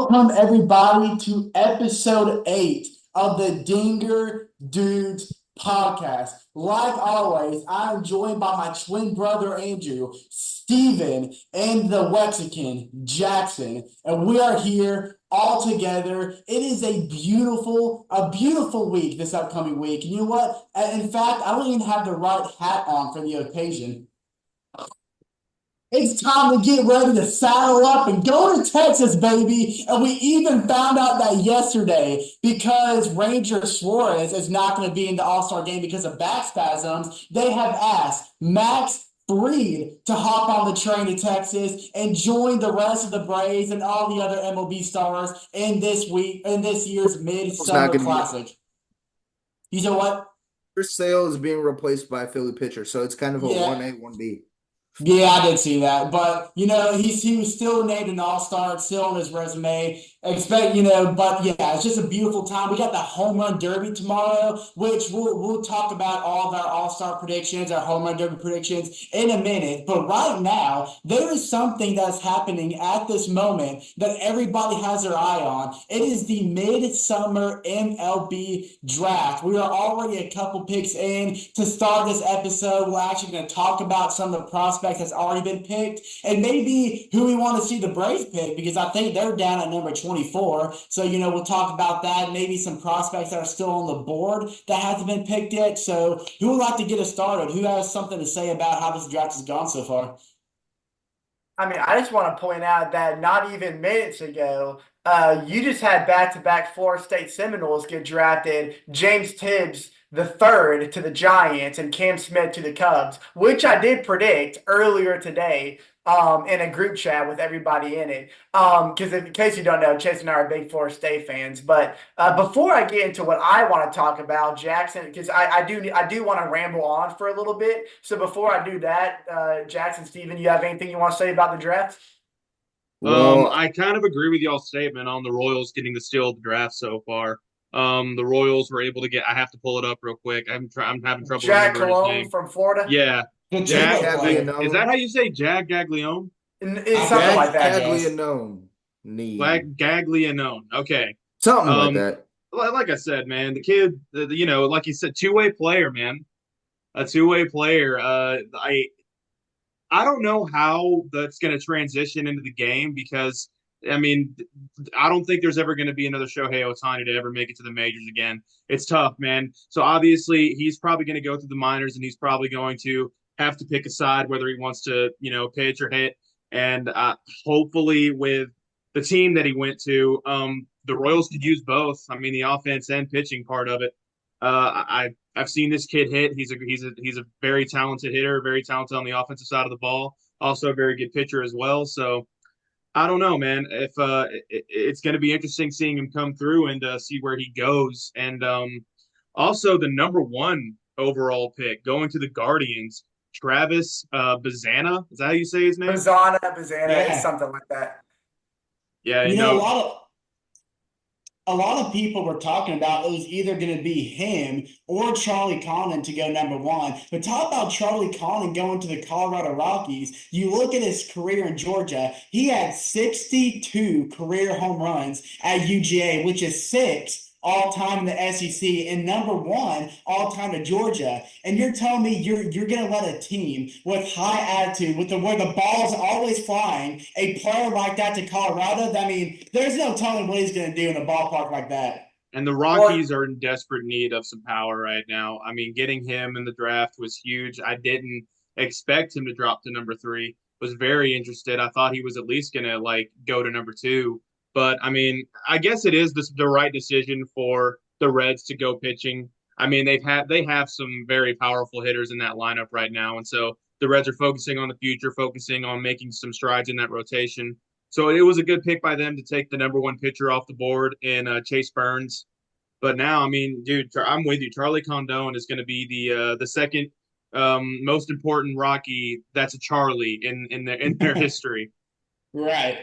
Welcome, everybody, to episode 8 of the Dinger Dudes podcast. Like always, I am joined by my twin brother, Andrew, Steven, and the Wexican, Jackson. And we are here all together. It is a beautiful week this upcoming week. And you know what? In fact, I don't even have the right hat on for the occasion. It's time to get ready to saddle up and go to Texas, baby. And we even found out that yesterday because Ranger Suarez is not going to be in the All-Star game because of back spasms. They have asked Max Fried to hop on the train to Texas and join the rest of the Braves and all the other MLB stars in this year's It's not Midsummer going to be. Classic. You know what? Chris Sale is being replaced by a Philly pitcher, so it's kind of a Yeah, 1A, 1B. Yeah, I did see that, but he was still named an all-star, it's still on his resume. But yeah, it's just a beautiful time. We got the home run derby tomorrow, which we'll talk about all of our all-star predictions, our home run derby predictions in a minute. But right now, there is something that's happening at this moment that everybody has their eye on. It is the midsummer MLB draft. We are already a couple picks in. To start this episode, we're actually going to talk about some of the prospects that's already been picked and maybe who we want to see the Braves pick because I think they're down at number 24. So, we'll talk about that. Maybe some prospects that are still on the board that hasn't been picked yet. So, who would like to get us started? Who has something to say about how this draft has gone so far? I mean, I just want to point out that not even minutes ago, you just had back-to-back Florida State Seminoles get drafted. James Tibbs the third to the Giants and Cam Smith to the Cubs, which I did predict earlier today in a group chat with everybody in it. Because in case you don't know, Chase and I are big Florida State fans. But before I get into what I want to talk about, Jackson, because I do want to ramble on for a little bit. So before I do that, Jackson, Steven, you have anything you want to say about the draft? Well, I kind of agree with y'all's statement on the Royals getting the steal of the draft so far. The Royals were able to get. I have to pull it up real quick. I'm having trouble Jack remembering his Cologne name. from Florida. Yeah, The Jack. two-way player. Is that how you say Jag Gaglione? It's something like that. Caglianone. Gaglianone. Okay. Something like Um, that. like I said, man, the kid, like you said, two-way player, man, a two-way player. I don't know how that's going to transition into the game because, I mean, I don't think there's ever going to be another Shohei Ohtani to ever make it to the majors again. It's tough, man. So obviously, he's probably going to go through the minors and he's probably going to have to pick a side whether he wants to, pitch or hit. And hopefully, with the team that he went to, the Royals could use both. I mean, the offense and pitching part of it. I've seen this kid hit. He's a very talented hitter, very talented on the offensive side of the ball. Also a very good pitcher as well. So I don't know, man. If it's going to be interesting seeing him come through and see where he goes. And also the number one overall pick going to the Guardians, Travis Bazana. Is that how you say his name? Bazana, it's Yeah. something like that. Yeah, You know, a lot of people were talking about it was either going to be him or Charlie Connon to go number one. But talk about Charlie Connon going to the Colorado Rockies. You look at his career in Georgia, he had 62 career home runs at UGA, which is six all time in the SEC and number one all time to Georgia. And you're telling me you're gonna let a team with high attitude, where the ball's always flying, a player like that to Colorado? I mean, there's no telling what he's gonna do in a ballpark like that. and the Well, Rockies are in desperate need of some power right now. I mean, getting him in the draft was huge. I didn't expect him to drop to number three. Was very interested. I thought he was at least gonna like go to number two. But I mean, I guess it is the right decision for the Reds to go pitching. I mean, they have some very powerful hitters in that lineup right now, and so the Reds are focusing on the future, focusing on making some strides in that rotation. So it was a good pick by them to take the number one pitcher off the board in Chase Burns. But now, I mean, dude, I'm with you. Charlie Condon is going to be the second most important Rocky. That's a Charlie in their history. Right.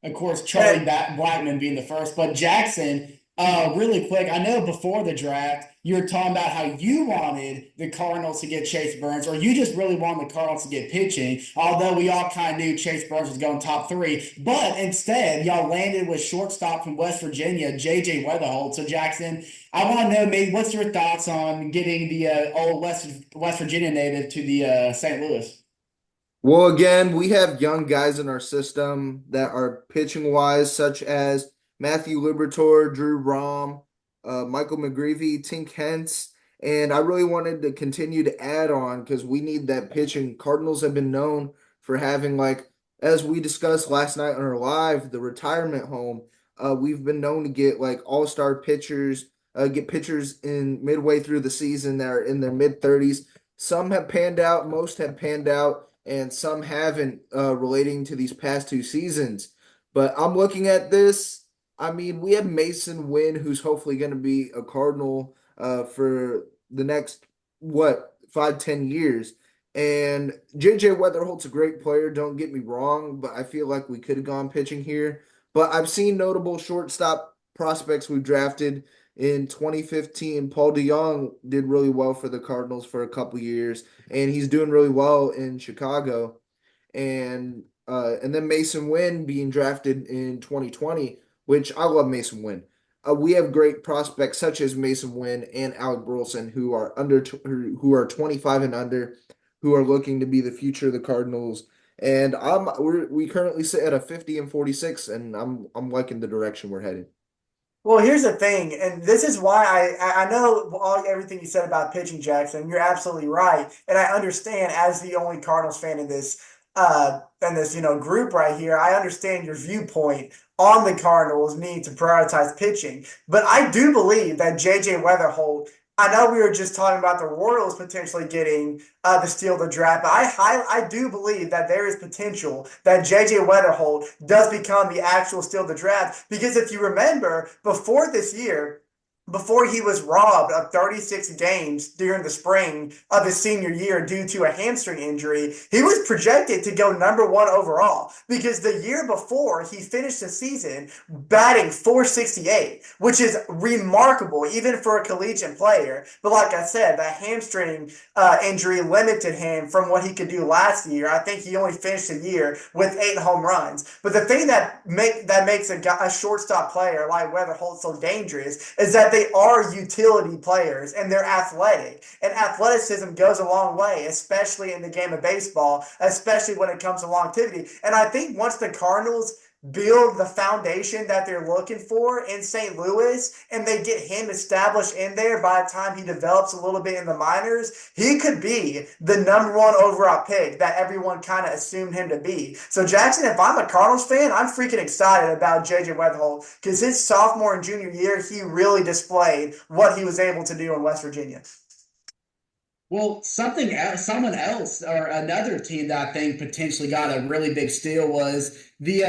Of course, and Charlie Blackman being the first, but Jackson, Really quick, I know before the draft, you were talking about how you wanted the Cardinals to get Chase Burns, or you just really wanted the Cardinals to get pitching, although we all kind of knew Chase Burns was going top three. But instead, y'all landed with shortstop from West Virginia, JJ Weatherholt. So, Jackson, I want to know maybe what's your thoughts on getting the old West Virginia native to the St. Louis? Well, again, we have young guys in our system that are pitching wise, such as Matthew Liberatore, Drew Rom, Michael McGreevy, Tink Hence, and I really wanted to continue to add on because we need that pitching. Cardinals have been known for having, like, as we discussed last night on our live, the retirement home. We've been known to get like all-star pitchers, get pitchers in midway through the season that are in their mid-30s. Some have panned out, most have panned out, and some haven't, relating to these past two seasons. But I'm looking at this. I mean, we have Mason Wynn, who's hopefully going to be a Cardinal for the next, what, 5, 10 years. And JJ Weatherholt's a great player, don't get me wrong, but I feel like we could have gone pitching here. But I've seen notable shortstop prospects we've drafted in 2015. Paul DeYoung did really well for the Cardinals for a couple years, and he's doing really well in Chicago. And then Mason Wynn being drafted in 2020, which I love Mason Wynn. We have great prospects such as Mason Wynn and Alec Burleson who are who are 25 and under, who are looking to be the future of the Cardinals. And we currently sit at a 50 and 46, and I'm liking the direction we're headed. Well, here's the thing, and this is why I know everything you said about pitching, Jackson. You're absolutely right, and I understand as the only Cardinals fan in this group right here. I understand your viewpoint on the Cardinals need to prioritize pitching, but I do believe that JJ Weatherholt. I know we were just talking about the Royals potentially getting the steal the draft, but I do believe that there is potential that JJ Weatherholt does become the actual steal the draft because if you remember before this year, before he was robbed of 36 games during the spring of his senior year due to a hamstring injury, he was projected to go #1 overall because the year before he finished the season batting .468, which is remarkable even for a collegiate player. But like I said, the hamstring injury limited him from what he could do last year. I think he only finished the year with 8 home runs. But the thing that makes a shortstop player like Weatherholt so dangerous is that they are utility players and they're athletic. And athleticism goes a long way, especially in the game of baseball, especially when it comes to longevity. And I think once the Cardinals build the foundation that they're looking for in St. Louis and they get him established in there by the time he develops a little bit in the minors, he could be the #1 overall pick that everyone kind of assumed him to be. So Jackson, if I'm a Cardinals fan, I'm freaking excited about JJ Weatherholt because his sophomore and junior year, he really displayed what he was able to do in West Virginia. Well, something else, someone else, or another team that I think potentially got a really big steal was the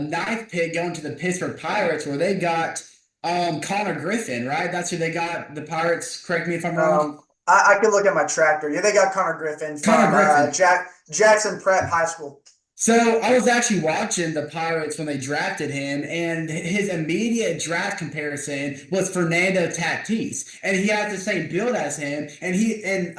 ninth pick going to the Pittsburgh Pirates, where they got Connor Griffin, right? That's who they got. The Pirates. Correct me if I'm wrong. I could look at my tractor. Yeah, they got Connor Griffin Connor from Griffin. Jackson Prep High School. So I was actually watching the Pirates when they drafted him, and his immediate draft comparison was Fernando Tatis, and he has the same build as him, and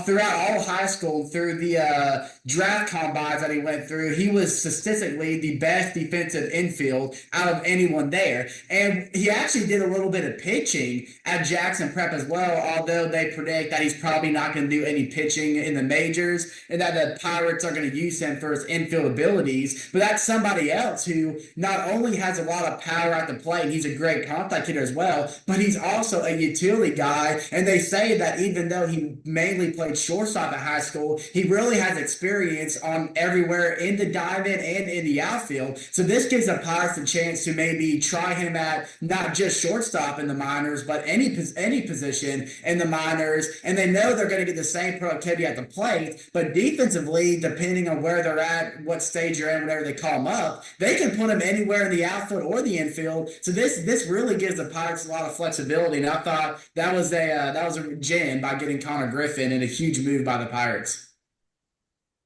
throughout all high school, through the draft combines that he went through, he was statistically the best defensive infield out of anyone there. And he actually did a little bit of pitching at Jackson Prep as well, although they predict that he's probably not going to do any pitching in the majors and that the Pirates are going to use him for his infield abilities. But that's somebody else who not only has a lot of power at the plate, he's a great contact hitter as well, but he's also a utility guy. And they say that even though he mainly played shortstop at high school, he really has experience on everywhere in the diamond and in the outfield. So this gives the Pirates a chance to maybe try him at not just shortstop in the minors, but any position in the minors. And they know they're going to get the same productivity at the plate, but defensively, depending on where they're at, what stage you're in, whenever they call him up, they can put him anywhere in the outfield or the infield. So this really gives the Pirates a lot of flexibility. And I thought that was a gem by getting Connor Griffin and a huge move by the Pirates.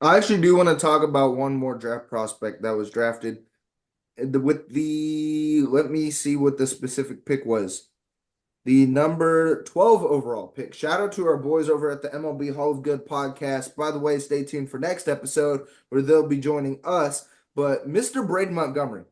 I actually do want to talk about one more draft prospect that was drafted with the let me see what the specific pick was. The number 12 overall pick. Shout out to our boys over at the MLB Hall of Good podcast. By the way, stay tuned for next episode where they'll be joining us. But Mr. Braden Montgomery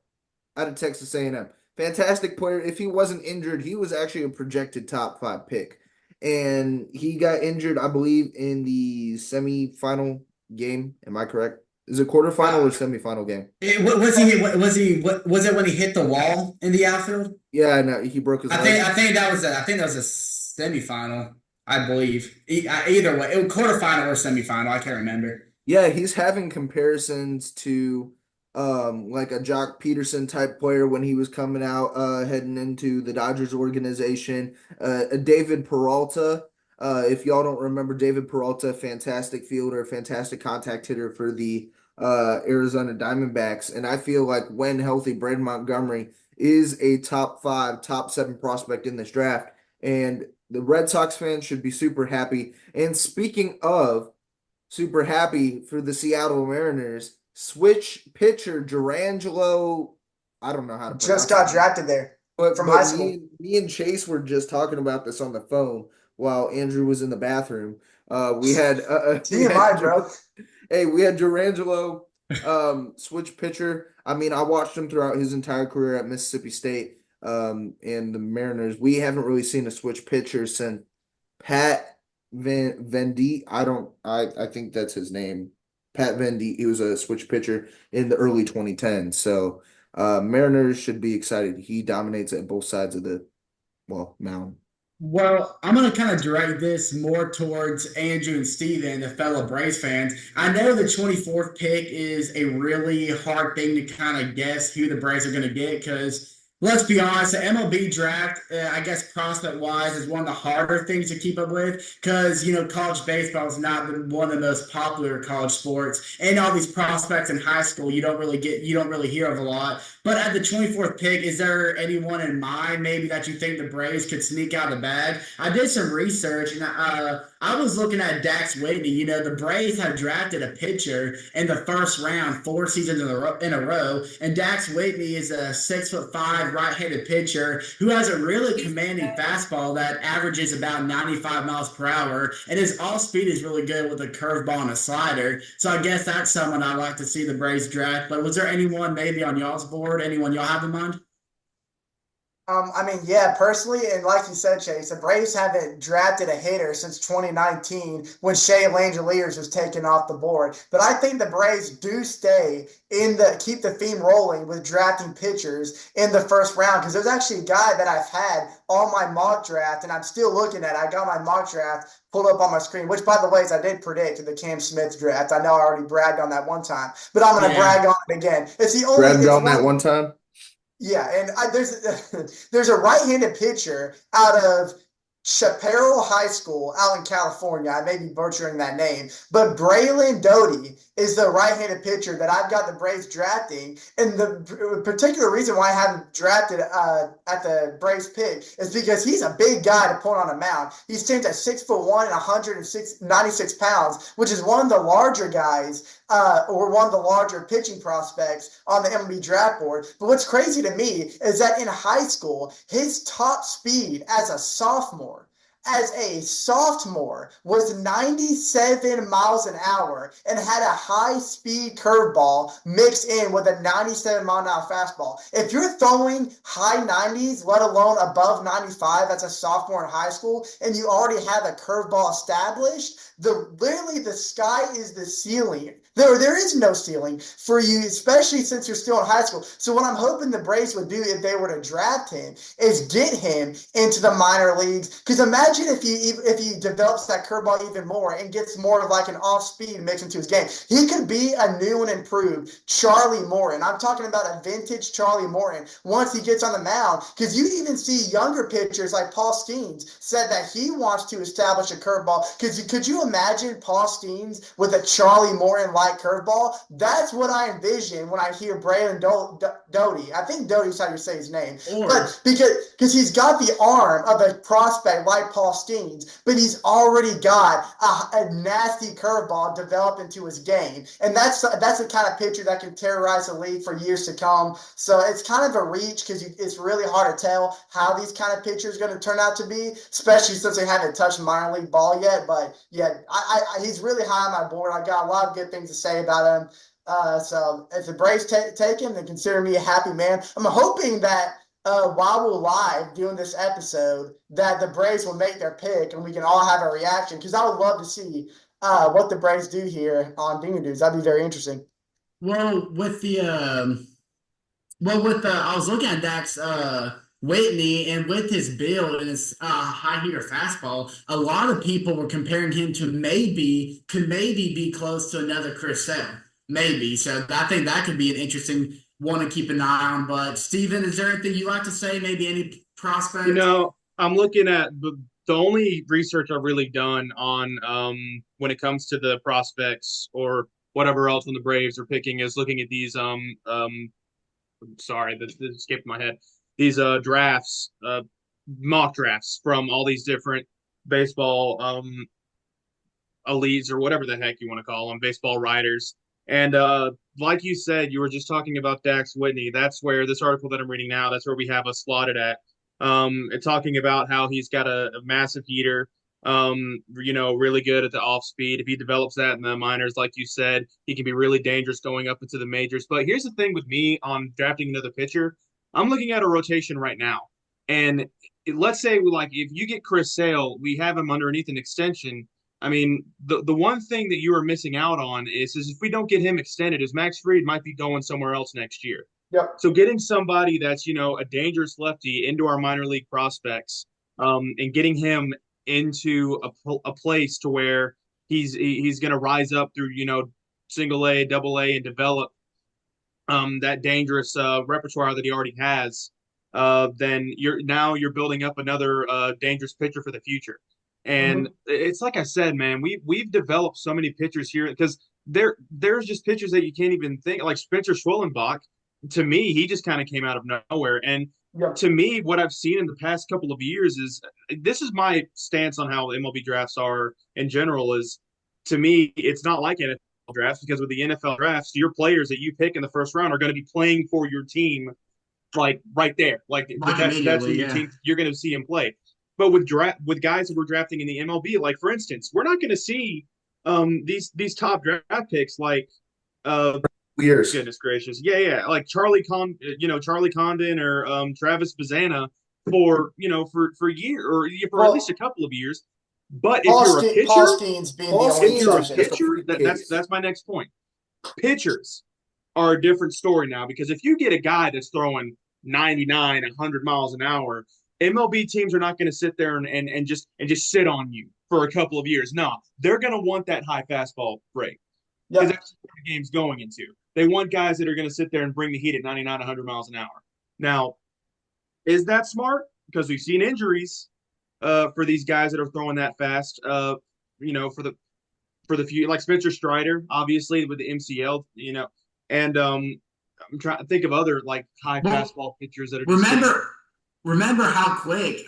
out of Texas A&M. Fantastic player. If he wasn't injured, he was actually a projected top 5 pick. And he got injured, I believe, in the semifinal game. Am I correct? Is it quarterfinal or semifinal game? Was it when he hit the wall in the outfield? Yeah, no, he broke his leg. I think that was a semifinal, I believe. Either way, it was quarterfinal or semifinal. I can't remember. Yeah, he's having comparisons to like a Jock Peterson type player when he was coming out heading into the Dodgers organization. A David Peralta. If y'all don't remember David Peralta, fantastic fielder, fantastic contact hitter for the Arizona Diamondbacks. And I feel like when healthy, Braden Montgomery is a top 5, top 7 prospect in this draft. And the Red Sox fans should be super happy. And speaking of super happy for the Seattle Mariners, switch pitcher Durangelo, I don't know how to pronounce Just got drafted there from high school. Me and Chase were just talking about this on the phone while Andrew was in the bathroom. We had TMI, bro. Hey, we had Durangelo, switch pitcher. I mean, I watched him throughout his entire career at Mississippi State and the Mariners. We haven't really seen a switch pitcher since Pat Venditte. I think that's his name. Pat Venditte. He was a switch pitcher in the early 2010s. So Mariners should be excited. He dominates at both sides of the mound. Well, I'm going to kind of direct this more towards Andrew and Steven, the fellow Braves fans. I know the 24th pick is a really hard thing to kind of guess who the Braves are going to get because, let's be honest, the MLB draft, I guess prospect-wise, is one of the harder things to keep up with because, college baseball is not one of the most popular college sports. And all these prospects in high school you don't really hear of a lot. But at the 24th pick, is there anyone in mind maybe that you think the Braves could sneak out of the bag? I did some research, and I was looking at Dax Whitney. The Braves have drafted a pitcher in the first round 4 seasons in a row, and Dax Whitney is a 6'5" right-handed pitcher who has a really commanding fastball that averages about 95 miles per hour, and his off-speed is really good with a curveball and a slider. So I guess that's someone I'd like to see the Braves draft. But was there anyone maybe on y'all's board? Anyone y'all have in mind? Yeah, personally, and like you said, Chase, the Braves haven't drafted a hitter since 2019 when Shea Langeliers was taken off the board. But I think the Braves do keep the theme rolling with drafting pitchers in the first round because there's actually a guy that I've had on my mock draft, and I'm still looking at it. I got my mock draft pulled up on my screen, which, by the way, I did predict in the Cam Smith draft. I know I already bragged on that one time, but I'm going to brag on it again. It's the only bragged on that one time? Yeah, and there's a right-handed pitcher out of Chaparral High School out in California. I may be butchering that name, but Braylon Doty is the right-handed pitcher that I've got the Braves drafting. And the particular reason why I haven't drafted at the Braves pick is because he's a big guy to put on a mound. He stands at 6'1" and 196 pounds, which is one of the larger guys or one of the larger pitching prospects on the MLB draft board. But what's crazy to me is that in high school, his top speed as a sophomore was 97 miles an hour and had a high-speed curveball mixed in with a 97-mile-an-hour fastball. If you're throwing high 90s, let alone above 95 as a sophomore in high school, and you already have a curveball established, literally the sky is the ceiling. There is no ceiling for you, especially since you're still in high school. So what I'm hoping the Braves would do if they were to draft him is get him into the minor leagues. Because imagine if he develops that curveball even more and gets more like an off-speed mix into his game. He could be a new and improved Charlie Morton. I'm talking about a vintage Charlie Morton once he gets on the mound. Because you even see younger pitchers like Paul Steens said that he wants to establish a curveball. Because could you imagine Paul Steens with a Charlie Morton right curveball. That's what I envision when I hear Braylon Doty. I think Doty's how you say his name. But because he's got the arm of a prospect like Paul Skeens, but he's already got a nasty curveball developed into his game. And that's the kind of pitcher that can terrorize the league for years to come. So it's kind of a reach because it's really hard to tell how these kind of pitchers are going to turn out to be, especially since they haven't touched minor league ball yet. But yeah, he's really high on my board. I got a lot of good things to say about him. So if the Braves take him, then consider me a happy man. I'm hoping that while we're live doing this episode, that the Braves will make their pick and we can all have a reaction, because I would love to see what the Braves do here on Dingo Dudes. That'd be very interesting. Well, I was looking at Dax Whitney, and with his build and his high heater fastball, a lot of people were comparing him to could maybe be close to another Chris Sale. Maybe. So I think that could be an interesting one to keep an eye on. But Steven, is there anything you'd like to say? Maybe any prospect? I'm looking at the only research I've really done on when it comes to the prospects or whatever else when the Braves are picking is looking at these sorry, that escaped my head. These drafts, mock drafts from all these different baseball elites or whatever the heck you want to call them, baseball writers. And like you said, you were just talking about Dax Whitney. That's where this article that I'm reading now, that's where we have us slotted at. And talking about how he's got a massive heater, really good at the off speed. If he develops that in the minors, like you said, he can be really dangerous going up into the majors. But here's the thing with me on drafting another pitcher. I'm looking at a rotation right now. And let's say, if you get Chris Sale, we have him underneath an extension. I mean, the one thing that you are missing out on is if we don't get him extended, is Max Fried might be going somewhere else next year. Yep. So getting somebody that's, a dangerous lefty into our minor league prospects, and getting him into a place to where he's going to rise up through, single A, double A, and develop that dangerous repertoire that he already has, then you're building up another dangerous pitcher for the future. And it's like I said, man, we've developed so many pitchers here because there's just pitchers that you can't even think, like Spencer Schwellenbach. To me, he just kind of came out of nowhere. And to me, what I've seen in the past couple of years is this is my stance on how MLB drafts are in general. Is to me, it's not like NFL drafts, because with the NFL drafts, your players that you pick in the first round are going to be playing for your team, like right there, that's who your team you're going to see him play. But with guys that we're drafting in the MLB, like for instance, we're not going to see these top draft picks like years. Goodness gracious, yeah, like Charlie Condon or Travis Bazzana for year or for at least a couple of years. But if you're a pitcher, Paul Skeens being the only exception. That's my next point. Pitchers are a different story now, because if you get a guy that's throwing 99, 100 miles an hour, MLB teams are not going to sit there and just sit on you for a couple of years. No, they're going to want that high fastball break, because that's what the game's going into. They want guys that are going to sit there and bring the heat at 99, 100 miles an hour. Now, is that smart? Because we've seen injuries for these guys that are throwing that fast. For the few, like Spencer Strider, obviously with the MCL, and I'm trying to think of other like high fastball pitchers that are. Remember how quick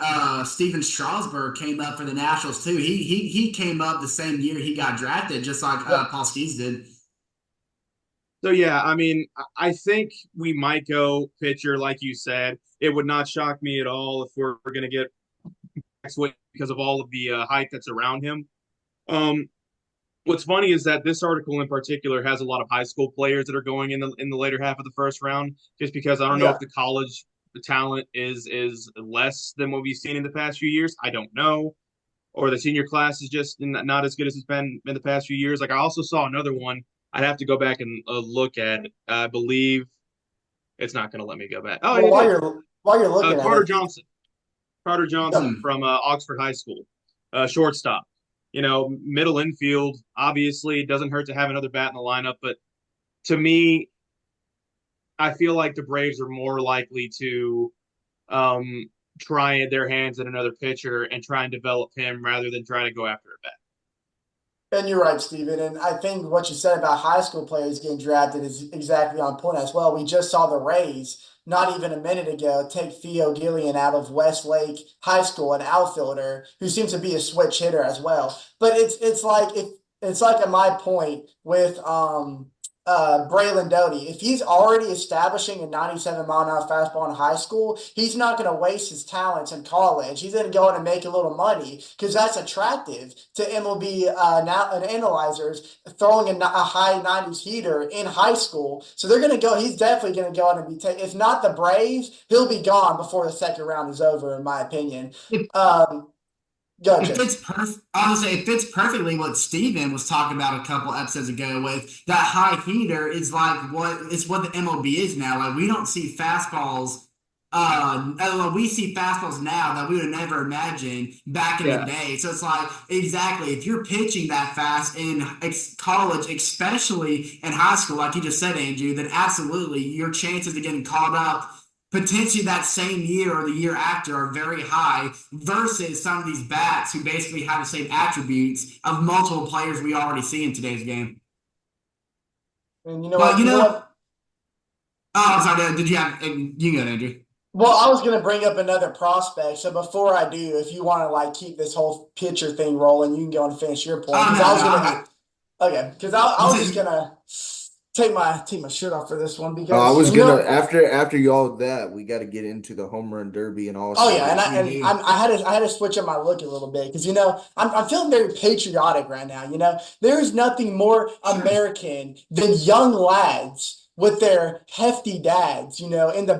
Steven Strasburg came up for the Nationals too. He came up the same year he got drafted, just like Paul Skeens did. So yeah, I mean, I think we might go pitcher, like you said. It would not shock me at all if we're going to get Max Whitney because of all of the hype that's around him. What's funny is that this article in particular has a lot of high school players that are going in the later half of the first round, just because I don't know if the college talent is less than what we've seen in the past few years. I don't know. Or the senior class is just not as good as it's been in the past few years. Like I also saw another one. I'd have to go back and look at it. I believe it's not going to let me go back. Oh, while you're looking at Carter it, Johnson. Carter Johnson from Oxford High School, shortstop. Middle infield, obviously, it doesn't hurt to have another bat in the lineup. But to me, I feel like the Braves are more likely to try their hands at another pitcher and try and develop him rather than try to go after a bat. And you're right, Steven. And I think what you said about high school players getting drafted is exactly on point as well. We just saw the Rays not even a minute ago take Theo Gillian out of Westlake High School, an outfielder who seems to be a switch hitter as well. But it's like at my point with Braylon Doty. If he's already establishing a 97-mile-an-hour fastball in high school, he's not going to waste his talents in college. He's going to go in and make a little money because that's attractive to MLB now analyzers throwing a high 90s heater in high school. So they're going to go. He's definitely going to go in and be taken. If not the Braves, he'll be gone before the second round is over, in my opinion. Go ahead, It Chase. fits honestly, it fits perfectly what Steven was talking about a couple episodes ago with that high heater is like what the MLB is now. Like we don't see fastballs. We see fastballs now that we would have never imagined back in the Yeah. day. So it's like exactly if you're pitching that fast in college, especially in high school, like you just said, Andrew, then absolutely your chances of getting called up potentially that same year or the year after are very high versus some of these bats who basically have the same attributes of multiple players we already see in today's game. And you know But what? you You know know, what? oh, I'm sorry. Did you have you go, Andrew? Well, I was going to bring up another prospect. So before I do, if you want to like keep this whole pitcher thing rolling, you can go and finish your point. Oh Because no, I no, was going I'm to, good. okay, because I You was just said going to take my shirt off for this one I because was you gonna know, after y'all that we got to get into the home run derby and all oh star yeah, and game. I we and do. I had to switch up my look a little bit because you know I'm feeling very patriotic right now. You know, there is nothing more American than young lads with their hefty dads, you know, in the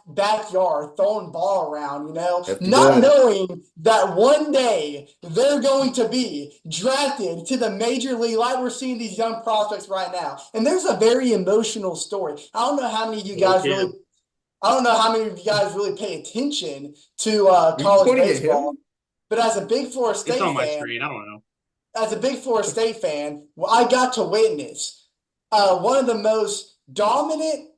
backyard throwing ball around, you know, Hefty not dad. knowing that one day they're going to be drafted to the major league, like we're seeing these young prospects right now. And there's a very emotional story. I don't know how many of you No guys kid. really I don't know how many of you guys really pay attention to Are you college pointing at baseball, him? but as a Big Four It's State on my fan, screen. I don't know. well, I got to witness one of the most dominant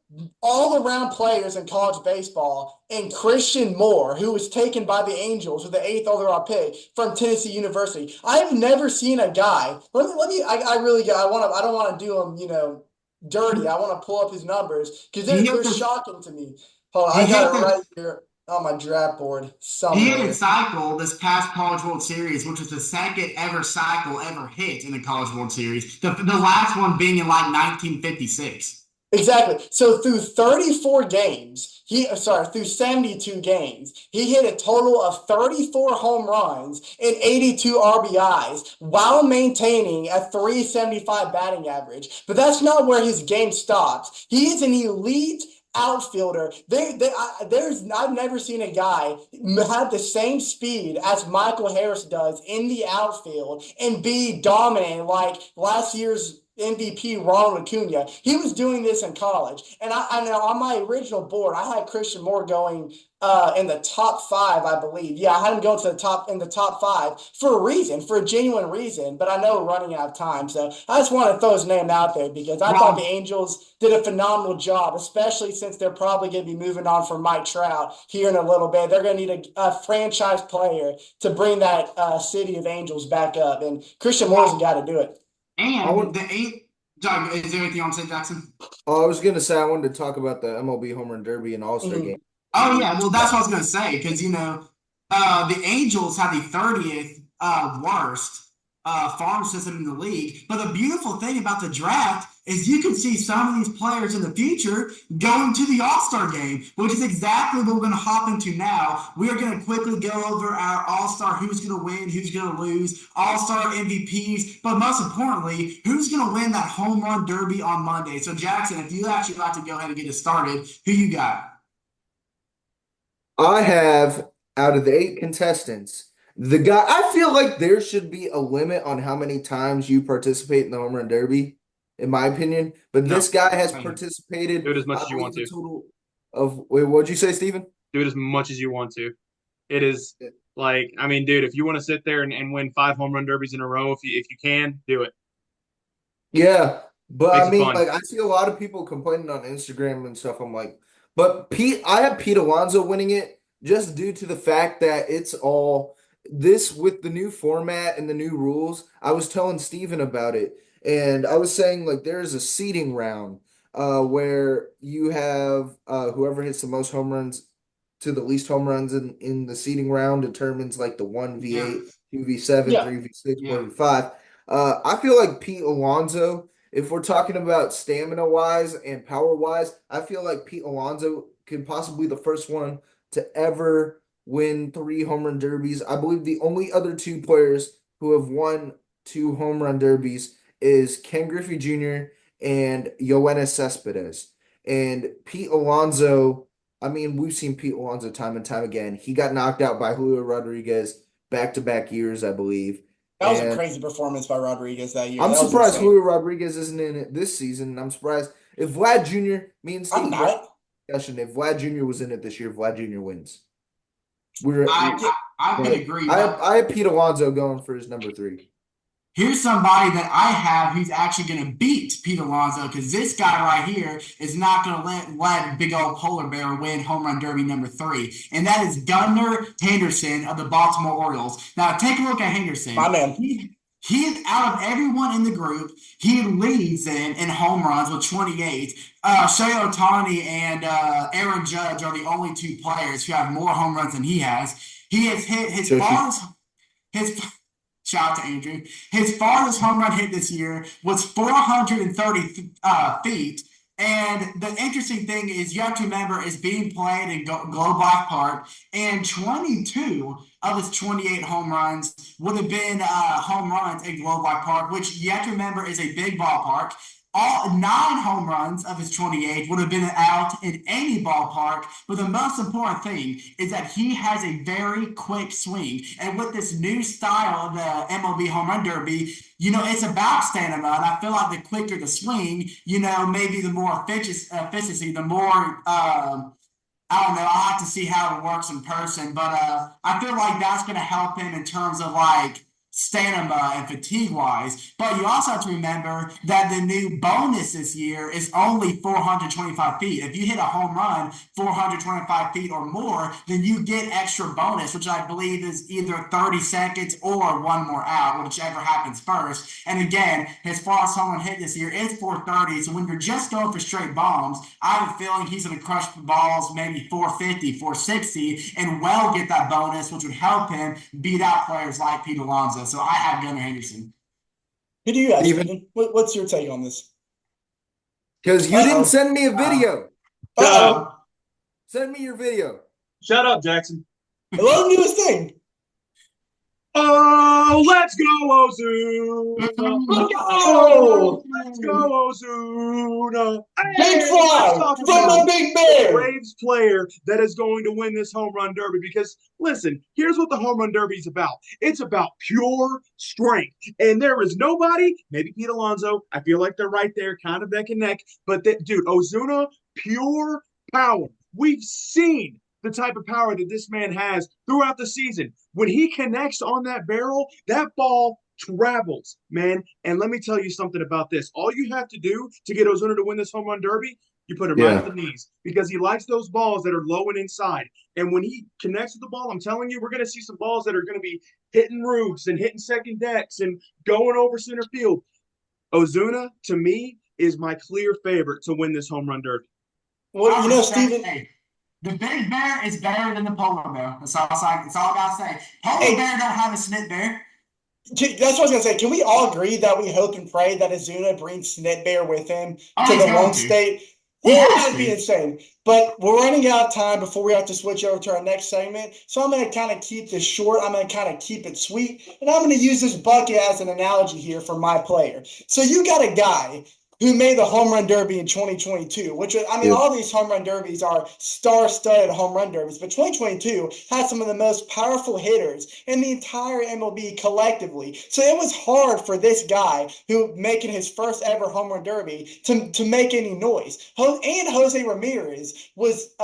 all-around players in college baseball, and Christian Moore, who was taken by the Angels with the eighth overall pick from Tennessee University. I've never seen a guy. I really, I don't want to do him, you know, dirty. I want to pull up his numbers because He hit they're the shocking to me. Hold on, he I got hit it the right here on my draft board he hit a somewhere. cycle this past College World Series, which was the second ever cycle ever hit in the College World Series. The last one being in like 1956. Exactly. So through 34 games, through 72 games, he hit a total of 34 home runs and 82 RBIs while maintaining a 375 batting average. But that's not where his game stops. He is an elite outfielder. I've never seen a guy have the same speed as Michael Harris does in the outfield and be dominant like last year's MVP Ronald Acuna. He was doing this in college, and I know on my original board I had Christian Moore going in the top five, I believe. Yeah, I had him going to the top in the top five for a reason, for a genuine reason. But I know we're running out of time, so I just want to throw his name out there because I thought the Wrong. Angels did a phenomenal job, especially since they're probably going to be moving on from Mike Trout here in a little bit. They're going to need a franchise player to bring that city of Angels back up, and Christian Moore's the guy to do it. I And want. the eight. John, is there anything you want to say, Jackson? Oh, I was gonna say I wanted to talk about the MLB home run derby and all star game. Mhm. Oh yeah, well that's what I was gonna say because you know the Angels have the 30th worst farm system in the league. But the beautiful thing about the draft is you can see some of these players in the future going to the All-Star game, which is exactly what we're going to hop into now. We are going to quickly go over our All-Star, who's going to win, who's going to lose, All-Star MVPs, but most importantly, who's going to win that home run derby on Monday. So Jackson, if you actually like to go ahead and get it started, who you got? I have out of the 8 contestants, the guy. I feel like there should be a limit on how many times you participate in the home run derby, in my opinion. But No. this guy has Same. Do participated, it as much I as you believe, want a to. total of wait, what'd you say, Steven? Do it as much as you want to. It is like, I mean, dude, if you want to sit there and win 5 home run derbies in a row, if you can, do it. Yeah, but Makes I it mean, fun. like I see a lot of people complaining on Instagram and stuff. I'm like, but I have Pete Alonso winning it just due to the fact that this with the new format and the new rules, I was telling Steven about it, and I was saying like there is a seeding round where you have whoever hits the most home runs to the least home runs in the seeding round determines like the 1v8, 2v7, Yeah. 3v6, Yeah. 4v5. I feel like Pete Alonso, if we're talking about stamina wise and power wise, I feel like Pete Alonso could possibly be the first one to ever win 3 home run derbies. I believe the only other 2 players who have won 2 home run derbies is Ken Griffey Jr. and Yoenis Cespedes. And Pete Alonso, I mean, we've seen Pete Alonso time and time again. He got knocked out by Julio Rodriguez back-to-back years, I believe. That was a And crazy performance by Rodriguez that year. I'm That was surprised insane. Julio Rodriguez isn't in it this season. I'm surprised if Vlad Jr. Me and I'm Steve not. discussion. If Vlad Jr. was in it this year, Vlad Jr. wins. We're I can but agree. I have Pete Alonso going for his number 3. Here's somebody that I have who's actually going to beat Pete Alonso because this guy right here is not going to let big old polar bear win home run derby number 3, and that is Gunnar Henderson of the Baltimore Orioles. Now take a look at Henderson. My man. He's out of everyone in the group. He leads in home runs with 28. Shohei Ohtani and Aaron Judge are the only 2 players who have more home runs than he has. He has hit his farthest. Shout out to Andrew. His farthest home run hit this year was 430 feet. And the interesting thing is, you have to remember, it's being played in Globe Life Park, and 22 of his 28 home runs would have been home runs in Globe Life Park, which you have to remember is a big ballpark. All 9 home runs of his 28 would have been out in any ballpark. But the most important thing is that he has a very quick swing. And with this new style of the MLB Home Run Derby, it's about stamina. And I feel like the quicker the swing, maybe the more efficiency, the more I don't know. I'll have to see how it works in person, but I feel like that's going to help him in terms of like stamina and fatigue wise. But you also have to remember that the new bonus this year is only 425 feet. If you hit a home run 425 feet or more, then you get extra bonus, which I believe is either 30 seconds or 1 more out, whichever happens first. And again, his farthest home run hit this year is 430. So when you're just going for straight bombs, I have a feeling he's going to crush the balls maybe 450, 460, and well get that bonus, which would help him beat out players like Pete Alonso. So I have Gunnar Henderson. Who do you have, Steven? Steven? What's your take on this? Because you didn't send me a video. Send me your video. Shut up, Jackson. Let him do his thing. Oh, let's go, Ozuna. Let's go, Ozuna. Big fly from the Big Bear. Braves player that is going to win this home run derby because, listen, here's what the home run derby is about. It's about pure strength. And there is nobody, maybe Pete Alonso, I feel like they're right there, kind of neck and neck. But, dude, Ozuna, pure power. We've seen the type of power that this man has throughout the season. When he connects on that barrel, that ball travels, man. And let me tell you something about this. All you have to do to get Ozuna to win this home run derby, you put him right at the knees because he likes those balls that are low and inside. And when he connects with the ball, I'm telling you, we're going to see some balls that are going to be hitting roofs and hitting second decks and going over center field. Ozuna, to me, is my clear favorite to win this home run derby. Well, Steven. Hey, the Big Bear is better than the Polar Bear. That's all I gotta say. Polar Bear don't have a snit bear. That's what I was gonna say. Can we all agree that we hope and pray that Ozuna brings Snit Bear with him to the one state? Yeah, that'd be insane. But we're running out of time before we have to switch over to our next segment. So I'm going to kind of keep this short. I'm going to kind of keep it sweet. And I'm going to use this bucket as an analogy here for my player. So you got a guy who made the home run derby in 2022, which, I mean, all these home run derbies are star-studded home run derbies, but 2022 had some of the most powerful hitters in the entire MLB collectively. So it was hard for this guy who making his first ever home run derby to make any noise. And Jose Ramirez was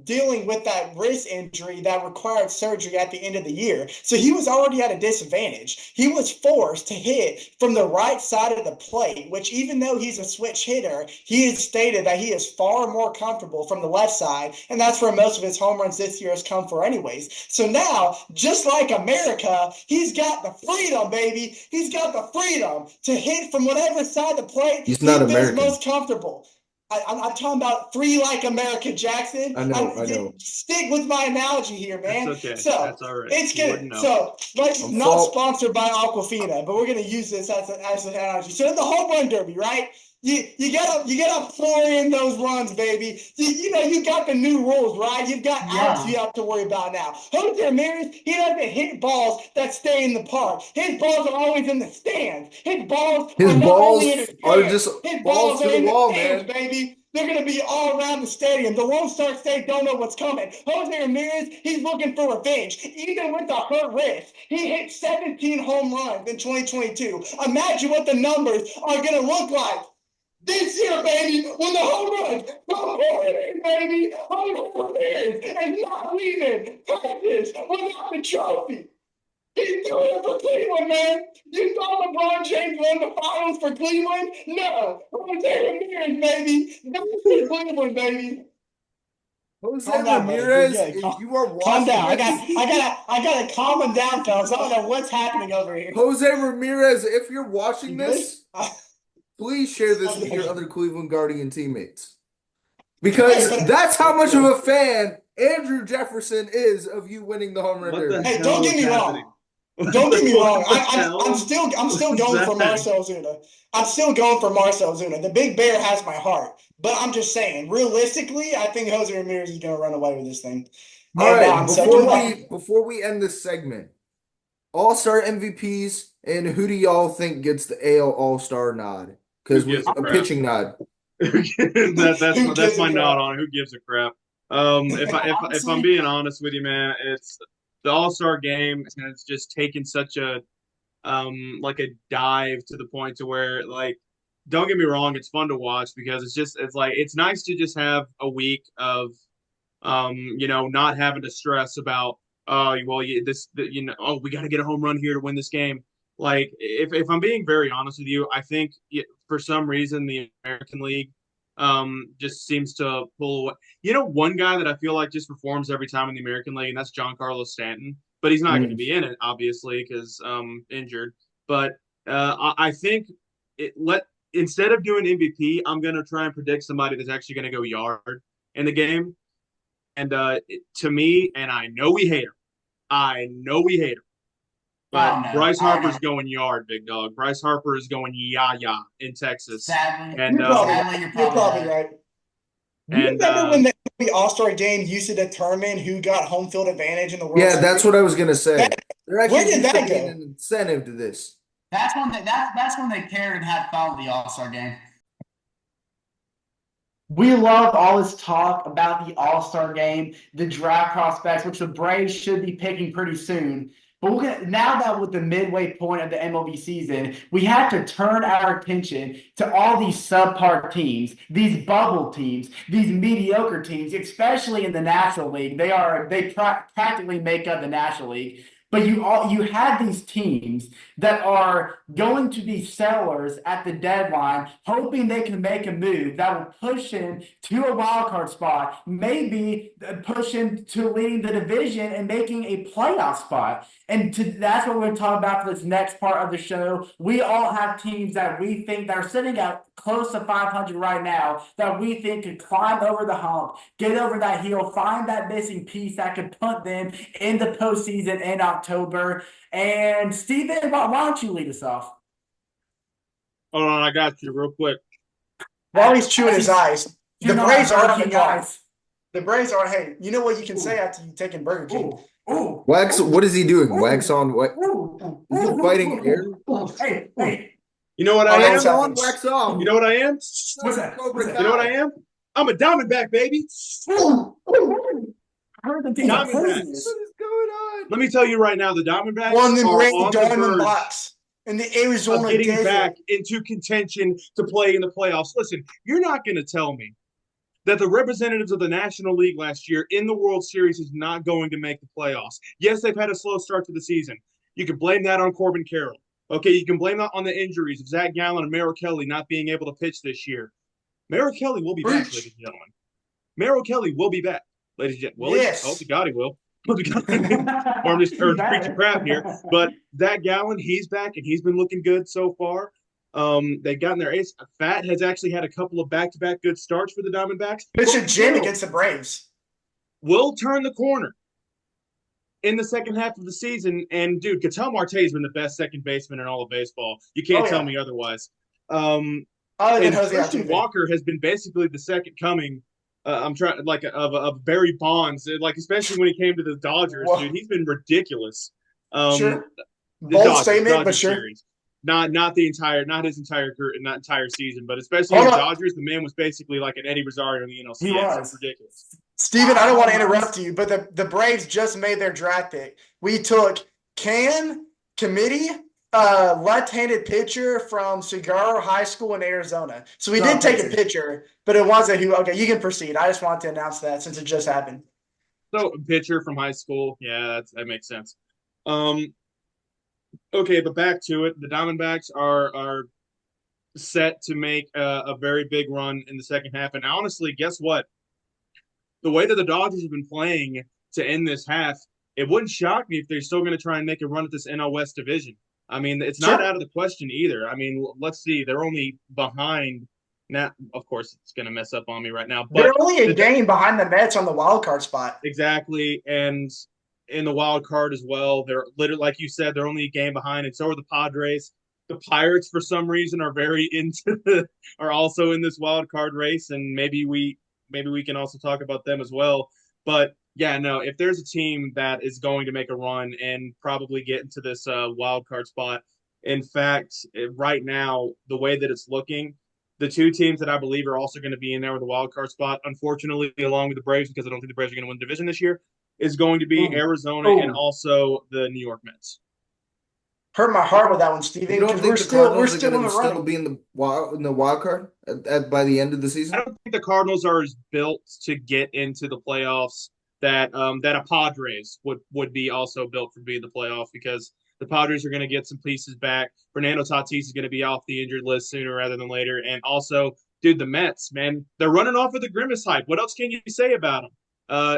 dealing with that wrist injury that required surgery at the end of the year. So he was already at a disadvantage. He was forced to hit from the right side of the plate, which even though he's he's a switch hitter, he has stated that he is far more comfortable from the left side, and that's where most of his home runs this year has come for anyways. So now, just like America, he's got the freedom, baby. He's got the freedom to hit from whatever side of the plate He's not he feels American. most comfortable. I'm talking about free like America, Jackson. I know. Stick with my analogy here, man. That's okay. So That's all right. it's good. So I'm not sponsored by Aquafina, but we're gonna use this as an analogy. So in the home run derby, right? You gotta pour in those runs, baby. You got the new rules, right? You've got outs you have to worry about now. Jose Ramirez, he doesn't hit balls that stay in the park. His balls are always in the stands. His balls are just balls to the wall, man. Baby. They're going to be all around the stadium. The Lone Star State don't know what's coming. Jose Ramirez, he's looking for revenge. Even with the hurt wrist, he hit 17 home runs in 2022. Imagine what the numbers are going to look like this year, baby, when the home runs come in, baby. Jose Ramirez is not leaving Texas without the trophy. He's doing it for Cleveland, man. You thought LeBron James won the finals for Cleveland? No. Jose Ramirez, baby. That's for Cleveland, baby. Jose Ramirez, if you are watching, calm down. I gotta calm him down, fellas. I don't know what's happening over here. Jose Ramirez, if you're watching this, please share this with your other Cleveland Guardian teammates. Because that's how much of a fan Andrew Jefferson is of you winning the home run derby. Hey, don't get me wrong. Don't get me wrong. I'm still going for Marcell Ozuna. I'm still going for Marcell Ozuna. The Big Bear has my heart. But I'm just saying, realistically, I think Jose Ramirez is going to run away with this thing. All right, before we end this segment, All-Star MVPs, and who do y'all think gets the AL All-Star nod? Because a pitching nod. that's my nod on it. Who gives a crap? If I'm being honest with you, man, it's the All-Star game has just taken such a like a dive to the point to where, like, don't get me wrong, it's fun to watch because it's nice to just have a week of not having to stress about we got to get a home run here to win this game. Like, if I'm being very honest with you, I think for some reason the American League just seems to pull away. One guy that I feel like just performs every time in the American League, and that's Giancarlo Stanton. But he's not going to be in it, obviously, because injured. But I think instead of doing MVP, I'm going to try and predict somebody that's actually going to go yard in the game. And to me, and I know we hate him. But Bryce Harper's going yard, big dog. Bryce Harper is going yah in Texas. Sadly, and you're probably right. You remember when the All-Star game used to determine who got home field advantage in the World Series? Yeah, that's what I was going to say. Where did that go? An incentive to this. That's when they cared and had fun with the All-Star game. We love all this talk about the All-Star game, the draft prospects, which the Braves should be picking pretty soon. But now that with the midway point of the MLB season, we have to turn our attention to all these subpar teams, these bubble teams, these mediocre teams, especially in the National League. They practically make up the National League. But you have these teams that are going to be sellers at the deadline, hoping they can make a move that will push them to a wild card spot, maybe push them to leading the division and making a playoff spot. And that's what we're going to talk about for this next part of the show. We all have teams that we think that are sitting at close to 500 right now that we think could climb over the hump, get over that hill, find that missing piece that could put them in the postseason in October. And Steven, why don't you lead us off? Hold on, I got you real quick. While he's chewing his eyes, the Braves aren't the guys. The Braves are. Hey, you know what you can say after you taking Burger King? Ooh. Wax. What is he doing? Wax on what? Is he fighting air? Hey. You know what I am? On, wax off. You know what I am? What's that? You know what I am? I'm a Diamondback, baby. I heard the thing. Diamondbacks. What is going on? Let me tell you right now, the Diamondbacks Won the are great on the Diamondbacks in the Arizona getting desert. back into contention to play in the playoffs. Listen, you're not going to tell me that the representatives of the National League last year in the World Series is not going to make the playoffs. Yes, they've had a slow start to the season. You can blame that on Corbin Carroll. Okay, you can blame that on the injuries of Zach Gallen and Merrill Kelly not being able to pitch this year. Merrill Kelly will be back, ladies and gentlemen. Merrill Kelly will be back, ladies and gentlemen. Will he? Yes. Oh, to God he will. Or I'm just preaching crap here. But Zach Gallen, he's back, and he's been looking good so far. They've gotten their ace. Fat has actually had a couple of back-to-back good starts for the Diamondbacks. Pitched a gem against the Braves. Will turn the corner in the second half of the season. And, dude, Ketel Marte has been the best second baseman in all of baseball. You can't tell me otherwise. Other than Jose Christian Altuve. Walker has been basically the second coming I'm trying of Barry Bonds, like especially when he came to the Dodgers, dude. He's been ridiculous. Sure. The Bold statement, but sure. Series. Not his entire career, not entire season, but especially the Dodgers, the man was basically like an Eddie Rosario in the NLCS. He was ridiculous. Steven, I don't want to interrupt you, but the Braves just made their draft pick. We took Committee, left-handed pitcher from Saguaro High School in Arizona. So we did take a pitcher, but it wasn't who. Okay, you can proceed. I just wanted to announce that since it just happened. So pitcher from high school, yeah, that makes sense. Okay, but back to it. The Diamondbacks are set to make a very big run in the second half. And honestly, guess what? The way that the Dodgers have been playing to end this half, it wouldn't shock me if they're still going to try and make a run at this NL West division. I mean, it's not out of the question either. I mean, let's see. They're only behind. Now, of course, it's going to mess up on me right now. But they're only a game behind the Mets on the wild card spot. Exactly. And in the wild card as well, they're literally, like you said, they're only a game behind, and so are the Padres. The Pirates, for some reason, are also in this wild card race, and maybe we can also talk about them as well. But yeah, no, if there's a team that is going to make a run and probably get into this wild card spot, in fact, right now, the way that it's looking, the two teams that I believe are also going to be in there with a wild card spot, unfortunately, along with the Braves, because I don't think the Braves are going to win the division this year, is going to be Arizona and also the New York Mets. Hurt my heart with that one, Steven. You don't think the Cardinals are going to still be in the wild card by the end of the season? I don't think the Cardinals are as built to get into the playoffs that a Padres would be also built for being the playoff, because the Padres are going to get some pieces back. Fernando Tatis is going to be off the injured list sooner rather than later. And also, dude, the Mets, man, they're running off of the Grimace hype. What else can you say about them?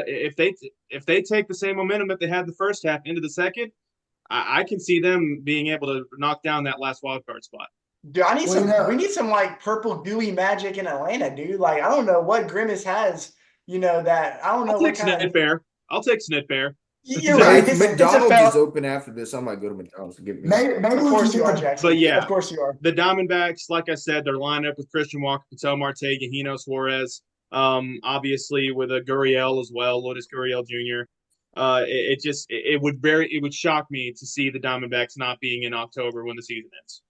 If they take the same momentum that they had the first half into the second, I can see them being able to knock down that last wild card spot. Dude, we need some like purple gooey magic in Atlanta, dude. Like, I don't know what Grimace has, that I don't know. I'll take Snit Bear. You're right. McDonald's is open after this. I might go to McDonald's to get me. Maybe of course you are, Jackson. But yeah, of course you are. The Diamondbacks, like I said, they're lined up with Christian Walker, Ketel Marte, Gahino Suarez, obviously with a Gurriel as well, Lourdes Gurriel Jr. It would shock me to see the Diamondbacks not being in October when the season ends.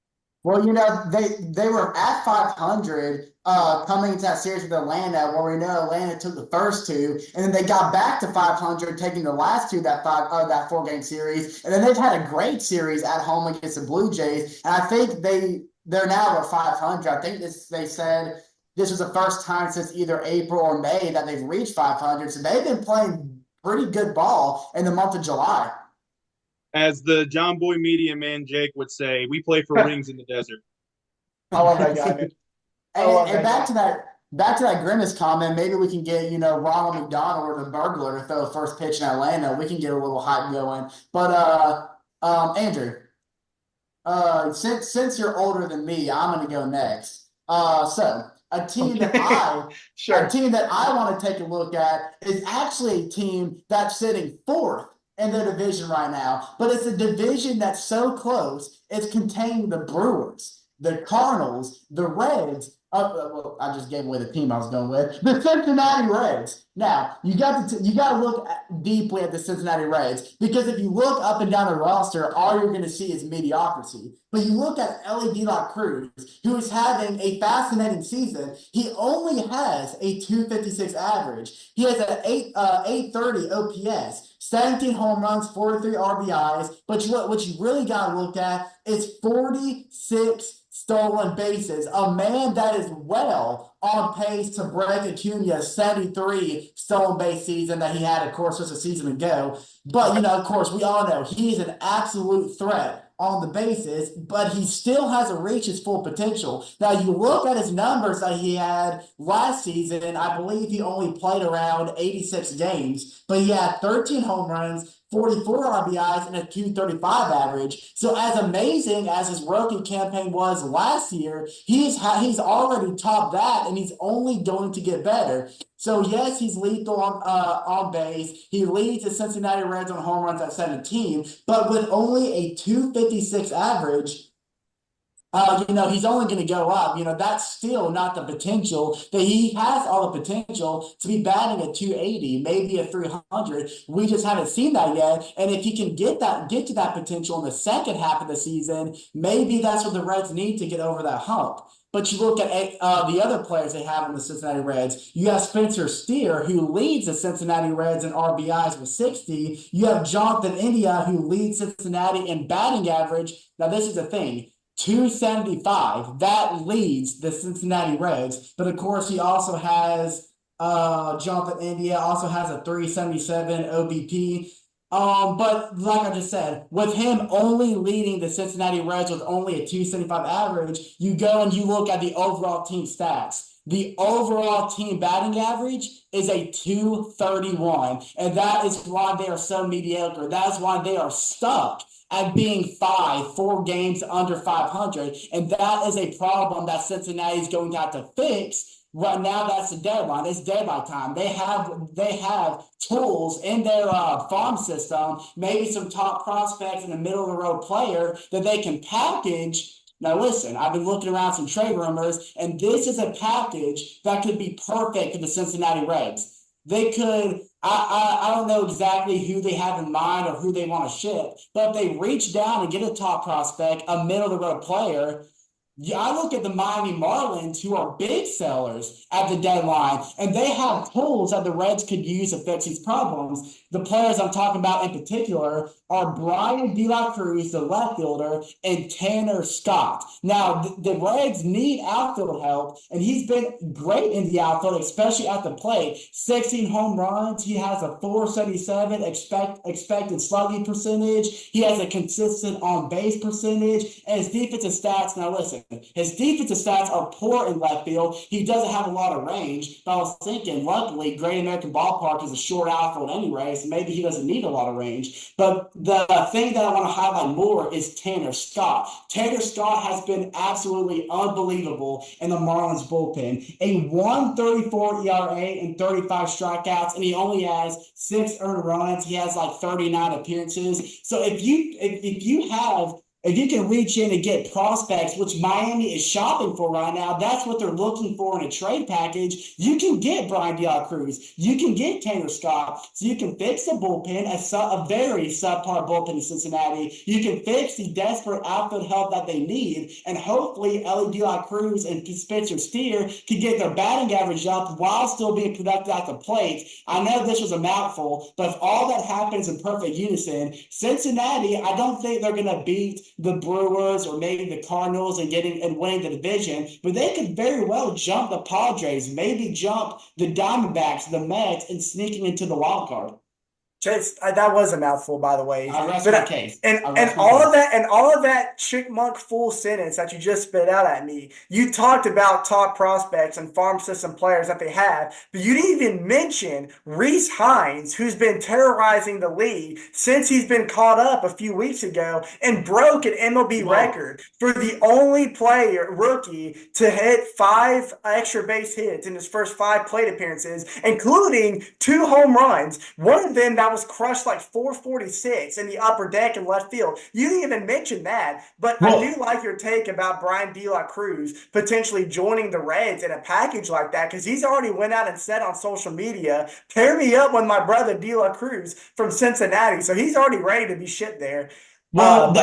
Well, they were at 500 coming into that series with Atlanta, where we know Atlanta took the first two, and then they got back to 500, taking the last two that 4-game series, and then they've had a great series at home against the Blue Jays, and I think they're now at 500. I think they said this was the first time since either April or May that they've reached 500, so they've been playing pretty good ball in the month of July. As the John Boy media man Jake would say, we play for rings in the desert. I love that guy. And back to that Grimace comment, maybe we can get Ronald McDonald or the burglar to throw a first pitch in Atlanta. We can get a little hype going. But Andrew, since you're older than me, I'm going to go next. So a team that I want to take a look at is actually a team that's sitting fourth in the division right now, but it's a division that's so close, it's containing the Brewers, the Cardinals, the Reds. I just gave away the team I was going with. The Cincinnati Reds. Now, you got to look deeply at the Cincinnati Reds, because if you look up and down the roster, all you're going to see is mediocrity. But you look at Ellie De La Cruz, who is having a fascinating season. He only has a 256 average. He has an 830 OPS, 17 home runs, 43 RBIs. But what you really got to look at is 46 stolen bases. A man that is well on pace to break Acuna's 73 stolen base season that he had, of course, just a season ago. But, of course, we all know he is an absolute threat on the bases, but he still hasn't reached his full potential. Now, you look at his numbers that he had last season, I believe he only played around 86 games, but he had 13 home runs, 44 RBIs, and a 235 average. So as amazing as his rookie campaign was last year, he's already topped that, and he's only going to get better. So yes, he's lethal on base. He leads the Cincinnati Reds on home runs at 17, but with only a 256 average, he's only going to go up. That's still not the potential that he has. All the potential to be batting at 280, maybe a 300. We just haven't seen that yet. And if he can get to that potential in the second half of the season, maybe that's what the Reds need to get over that hump. But you look at the other players they have in the Cincinnati Reds. You have Spencer Steer, who leads the Cincinnati Reds in RBIs with 60. You have Jonathan India, who leads Cincinnati in batting average. Now, this is the thing. 275. That leads the Cincinnati Reds. But of course, he also has Jonathan India also has a 377 OBP. But like I just said, with him only leading the Cincinnati Reds with only a 275 average, you go and you look at the overall team stats. The overall team batting average is a 231, and that is why they are so mediocre. That is why they are stuck at being 4 games under 500, and that is a problem that Cincinnati is going to have to fix. Right now, that's the deadline. It's deadline time. They have tools in their farm system, maybe some top prospects and a middle of the road player that they can package. Now, listen, I've been looking around some trade rumors, and this is a package that could be perfect for the Cincinnati Reds. They could. I don't know exactly who they have in mind or who they want to ship, but if they reach down and get a top prospect, a middle of the road player. Yeah, I look at the Miami Marlins, who are big sellers at the deadline, and they have tools that the Reds could use to fix these problems. The players I'm talking about in particular are Brian De La Cruz, the left fielder, and Tanner Scott. Now, the Reds need outfield help, and he's been great in the outfield, especially at the plate. 16 home runs. He has a 477 expected slugging percentage. He has a consistent on-base percentage, and his defensive stats. Now, listen. His defensive stats are poor in left field. He doesn't have a lot of range, but I was thinking, luckily, Great American Ballpark is a short outfield anyway, so maybe he doesn't need a lot of range. But the thing that I want to highlight more is Tanner Scott. Tanner Scott has been absolutely unbelievable in the Marlins bullpen. A 1.34 ERA and 35 strikeouts, and he only has 6 earned runs. He has like 39 appearances. So if you can reach in and get prospects, which Miami is shopping for right now, that's what they're looking for in a trade package. You can get Brian De La Cruz. You can get Tanner Scott. So you can fix the bullpen, a very subpar bullpen in Cincinnati. You can fix the desperate outfield help that they need. And hopefully, Ellie De La Cruz and Spencer Steer can get their batting average up while still being productive at the plate. I know this was a mouthful, but if all that happens in perfect unison, Cincinnati, I don't think they're going to beat the Brewers or maybe the Cardinals and winning the division, but they could very well jump the Padres, maybe jump the Diamondbacks, the Mets, and sneaking into the wild card. Chase, that was a mouthful, by the way. I rest my case. And all of that chickmunk full sentence that you just spit out at me, you talked about top prospects and farm system players that they have, but you didn't even mention Rhys Hines, who's been terrorizing the league since he's been caught up a few weeks ago and broke an MLB record for the only rookie to hit 5 extra base hits in his first 5 plate appearances, including 2 home runs. One of them that was crushed like 446 in the upper deck in left field. You didn't even mention that, but I do like your take about Brian De La Cruz potentially joining the Reds in a package like that, because he's already went out and said on social media, pair me up with my brother De La Cruz from Cincinnati. So he's already ready to be shipped there. Well, the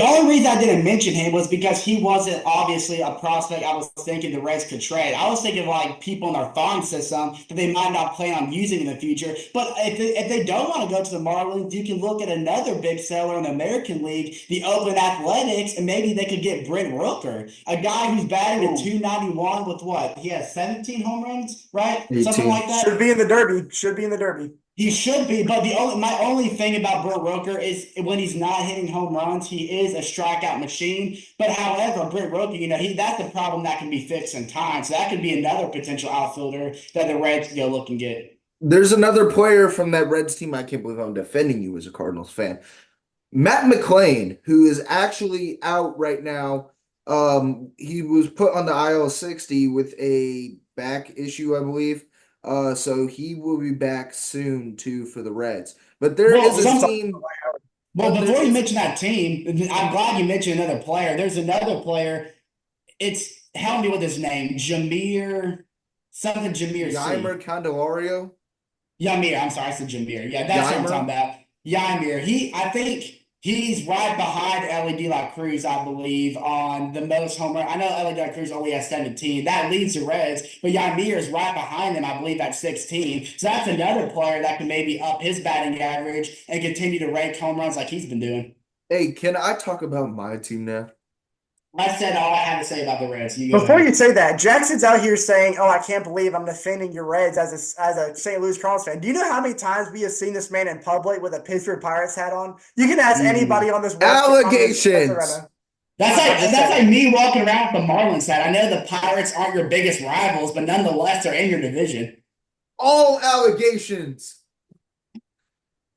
only reason I didn't mention him was because he wasn't obviously a prospect I was thinking the Reds could trade. I was thinking like people in our farm system that they might not plan on using in the future. But if they don't want to go to the Marlins, you can look at another big seller in the American League, the Oakland Athletics, and maybe they could get Brent Rooker, a guy who's batting at 291 with what? He has 17 home runs, right? 18. Something like that. Should be in the Derby. He should be, but my only thing about Brett Rooker is when he's not hitting home runs, he is a strikeout machine. But however, Brett Rooker, that's the problem that can be fixed in time. So that could be another potential outfielder that the Reds can go look and get. There's another player from that Reds team. I can't believe I'm defending you as a Cardinals fan. Matt McClain, who is actually out right now. He was put on the IL 60 with a back issue, I believe. So he will be back soon too for the Reds. But there Well, is a team. well, There before you is mention that team, I'm glad you mentioned another player. There's another player. It's help me with his name, Jameer, something Jameer Yeimer C. Candelario. Yamir, I'm sorry, I said Jameer. Yeah, that's what I'm Yeimer. talking about. Yamir. I think he's right behind Ellie De La Cruz, I believe, on the most homer. I know Ellie De La Cruz only has 17. That leads the Reds, but Yamir is right behind him, I believe, at 16. So that's another player that can maybe up his batting average and continue to rake home runs like he's been doing. Hey, can I talk about my team now? I said all I had to say about the Reds. You go Before you ahead. say that, Jackson's out here saying, "Oh, I can't believe I'm defending your Reds as a St. Louis Cardinals fan." Do you know how many times we have seen this man in public with a Pittsburgh Pirates hat on? You can ask anybody on this west on this right Allegations. now. That's I'm like just that's like saying. me walking around with the Marlins side. I know the Pirates aren't your biggest rivals, but nonetheless, they're in your division. All allegations.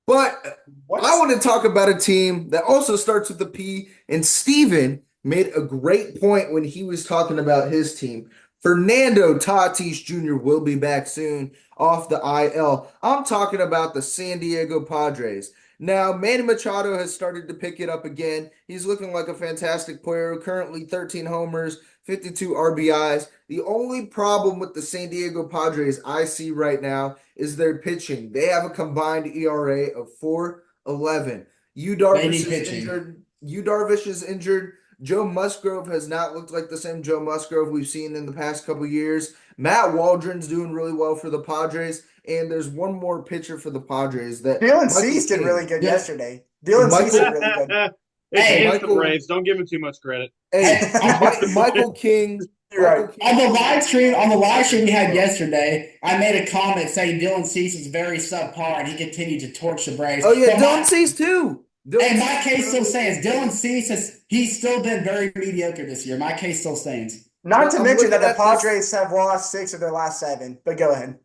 But What? I want to talk about a team that also starts with a P, and Steven made a great point when he was talking about his team. Fernando Tatis Jr. will be back soon off the IL. I'm talking about the San Diego Padres. Now, Manny Machado has started to pick it up again. He's looking like a fantastic player, currently 13 homers, 52 RBIs. The only problem with the San Diego Padres I see right now is their pitching. They have a combined ERA of 4.11. Yu They Darvish need is pitching. injured. Yu Darvish is injured. Joe Musgrove has not looked like the same Joe Musgrove we've seen in the past couple years. Matt Waldron's doing really well for the Padres, and there's one more pitcher for the Padres that Dylan Michael Cease did really King. good Yeah. yesterday. Dylan Cease did Michael, really good. It's the Michael, Braves. Don't give him too much credit. hey, Hey, Michael King, You're right. on the live stream we had yesterday, I made a comment saying Dylan Cease is very subpar and he continued to torch the Braves. Oh yeah, But Dylan Cease too. Dylan my Cease case still really stands. good. Dylan Cease he's still been very mediocre this year. My case still stands. Not to I'm mention that looking the at this. Padres have lost 6 of their last 7. But go ahead.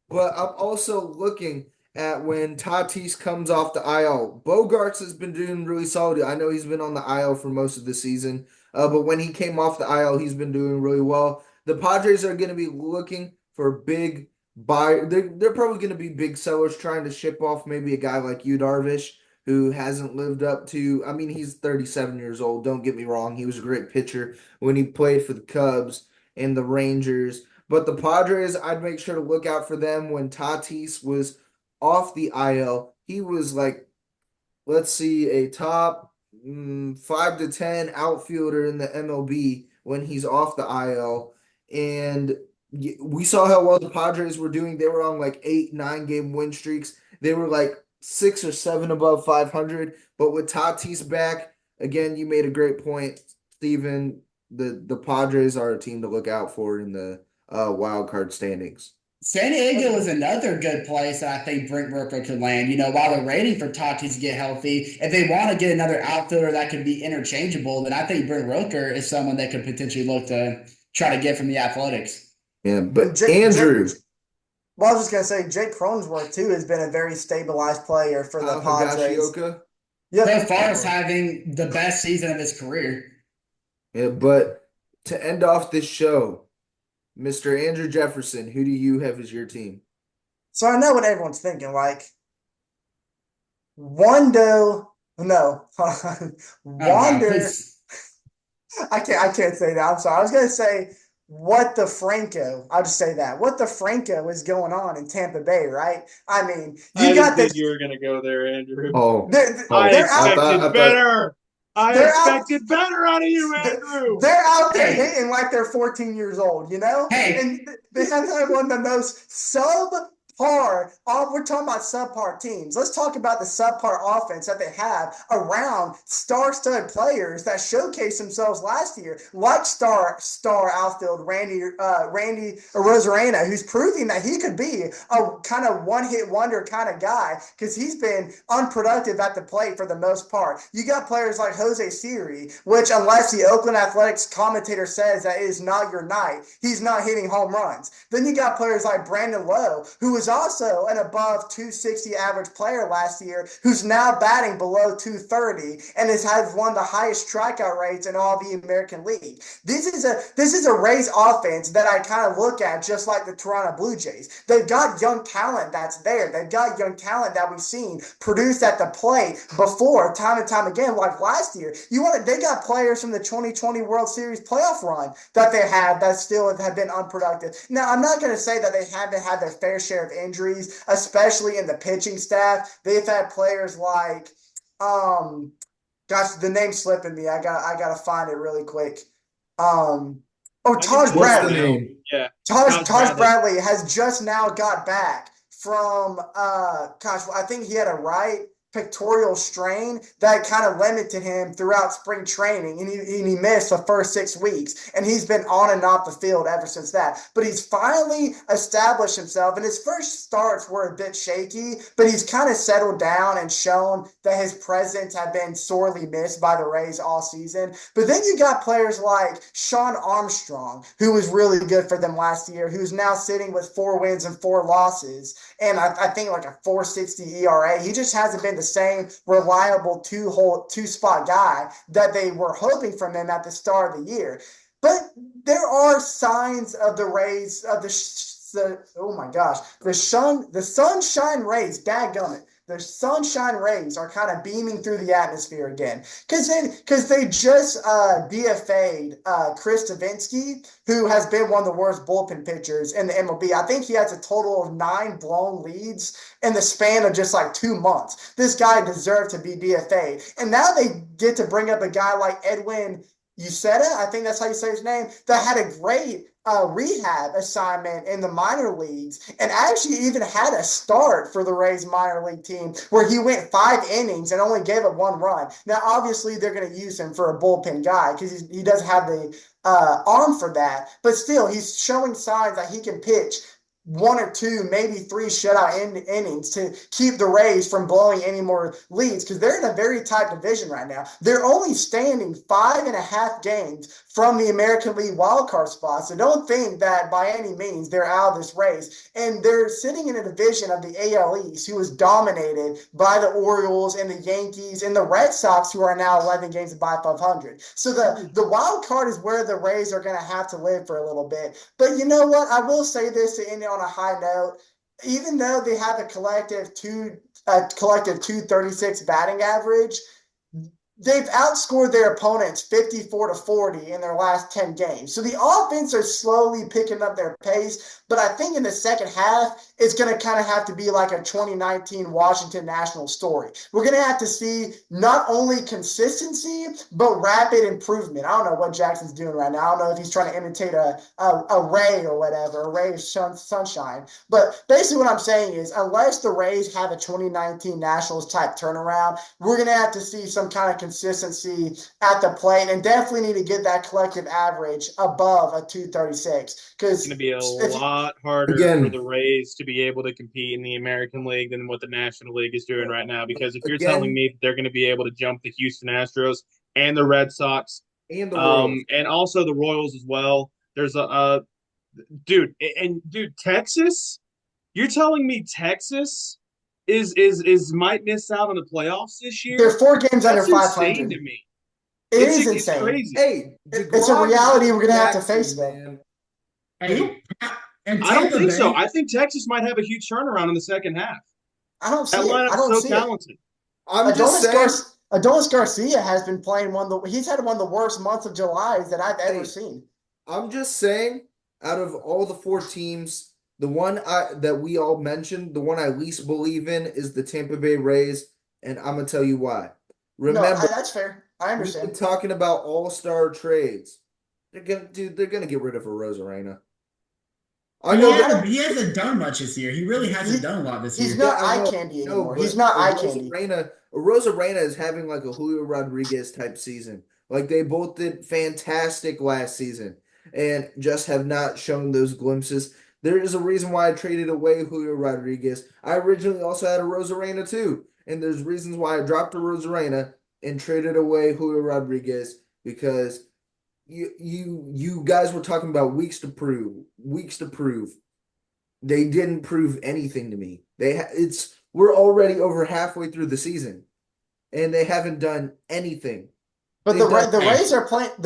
But I'm also looking at when Tatis comes off the IL. Bogarts has been doing really solid. I know he's been on the IL for most of the season, but when he came off the IL, he's been doing really well. The Padres are going to be looking for big buy. They're probably going to be big sellers trying to ship off maybe a guy like Yu Darvish who hasn't lived up to. I mean, he's 37 years old. Don't get me wrong. He was a great pitcher when he played for the Cubs and the Rangers. But the Padres, I'd make sure to look out for them when Tatis was off the IL. He was like, let's see, a top 5 to 10 outfielder in the MLB when he's off the IL. And we saw how well the Padres were doing. They were on like 8, 9 game win streaks. They were like 6 or 7 above 500. But with Tatis back, again, you made a great point, Steven. The Padres are a team to look out for in the wild card standings. San Diego is another good place that I think Brent Rooker could land. While they're waiting for Tatis to get healthy, if they want to get another outfielder that could be interchangeable, then I think Brent Rooker is someone that could potentially look to try to get from the Athletics. Yeah, but Andrew. Well, I was just gonna say Jake Cronenworth too has been a very stabilized player for the Padres. Higashioka. Yep. So far as having the best season of his career. Yeah, but to end off this show, Mr. Andrew Jefferson, who do you have as your team? So I know what everyone's thinking, like Wando. No, Wander. I can't say that. I'm sorry. I was gonna say what the Franco. I'll just say that. What the Franco is going on in Tampa Bay, right? I mean, I got didn't think this. you were going to go there, Andrew. I expected better. I expected better out of you, Andrew. They're out there hitting like they're 14 years old, Hey. And they have one of the most we're talking about subpar teams. Let's talk about the subpar offense that they have around star-studded players that showcased themselves last year, like star outfield Randy Rosarena, who's proving that he could be a kind of one-hit wonder kind of guy because he's been unproductive at the plate for the most part. You got players like Jose Siri, which unless the Oakland Athletics commentator says that it is not your night, he's not hitting home runs. Then you got players like Brandon Lowe, who was also an above 260 average player last year, who's now batting below 230 and has had one of the highest strikeout rates in all the American League. This is a Rays offense that I kind of look at just like the Toronto Blue Jays. They've got young talent that's there. They've got young talent that we've seen produced at the plate before, time and time again, like last year. They got players from the 2020 World Series playoff run that they had that still have been unproductive. Now, I'm not going to say that they haven't had their fair share of injuries, especially in the pitching staff. They've had players like, gosh, the name's slipping me. I gotta find it really quick. Taj Bradley. Yeah. Taj Bradley has just now got back from I think he had a right pectoral strain that kind of limited him throughout spring training, and he missed the first 6 weeks, and he's been on and off the field ever since that. But he's finally established himself, and his first starts were a bit shaky, but he's kind of settled down and shown that his presence had been sorely missed by the Rays all season. But then you got players like Sean Armstrong, who was really good for them last year, who's now sitting with 4 wins and 4 losses, and I think like a 4.60 ERA. He just hasn't been the same reliable two-spot guy that they were hoping from him at the start of the year. But there are signs of the Rays of the Sunshine Rays, dadgummit. The Sunshine Rays are kind of beaming through the atmosphere again because they just DFA'd Chris Stavinsky, who has been one of the worst bullpen pitchers in the MLB. I think he has a total of 9 blown leads in the span of just like 2 months. This guy deserved to be DFA'd, and now they get to bring up a guy like Edwin Uceta, I think that's how you say his name, that had a great rehab assignment in the minor leagues and actually even had a start for the Rays minor league team where he went 5 innings and only gave up 1 run. Now, obviously, they're going to use him for a bullpen guy because he doesn't have the arm for that, but still, he's showing signs that he can pitch 1 or 2, maybe 3 shutout innings to keep the Rays from blowing any more leads because they're in a very tight division right now. They're only standing 5.5 games from the American League wildcard spot, so don't think that by any means they're out of this race. And they're sitting in a division of the AL East who is dominated by the Orioles and the Yankees and the Red Sox, who are now 11 games above 500. So the wild card is where the Rays are going to have to live for a little bit. But you know what? I will say this to end on a high note. Even though they have a collective 236 batting average, they've outscored their opponents 54-40 in their last 10 games. So the offense are slowly picking up their pace, but I think in the second half, it's going to kind of have to be like a 2019 Washington Nationals story. We're going to have to see not only consistency, but rapid improvement. I don't know what Jackson's doing right now. I don't know if he's trying to imitate a ray or whatever, a ray of sunshine. But basically what I'm saying is unless the Rays have a 2019 Nationals type turnaround, we're going to have to see some kind of consistency at the plate and definitely need to get that collective average above a 236. It's going to be a lot harder for the Rays to be able to compete in the American League than what the National League is doing right now. Because if you're telling me they're going to be able to jump the Houston Astros and the Red Sox and the Royals. And also the Royals as well, there's dude, Texas. You're telling me Texas is might miss out on the playoffs this year? They're 4 games under 500. That's insane to me. It's insane. It's crazy. Hey, it's a reality we're going to have to face, man. Hey, and I don't think so. I think Texas might have a huge turnaround in the second half. I don't see that it. I don't so see talented. It. I'm just saying. Adolis Garcia has been playing he's had one of the worst months of July that I've ever seen. I'm just saying, out of all the 4 teams, the one that we all mentioned, the one I least believe in is the Tampa Bay Rays, and I'm gonna tell you why. Remember, that's fair. I understand. We've been talking about all-star trades. They're gonna get rid of a Rosarena. I know He hasn't done much this year. He really hasn't done a lot this year. He's not Yeah, I eye know. candy No, anymore. He's but not eye candy. Rosarena is having like a Julio Rodriguez type season. Like they both did fantastic last season and just have not shown those glimpses. There is a reason why I traded away Julio Rodriguez. I originally also had a Rosarena too, and there's reasons why I dropped a Rosarena and traded away Julio Rodriguez because you guys were talking about weeks to prove. They didn't prove anything to me. We're already over halfway through the season, and they haven't done anything. But the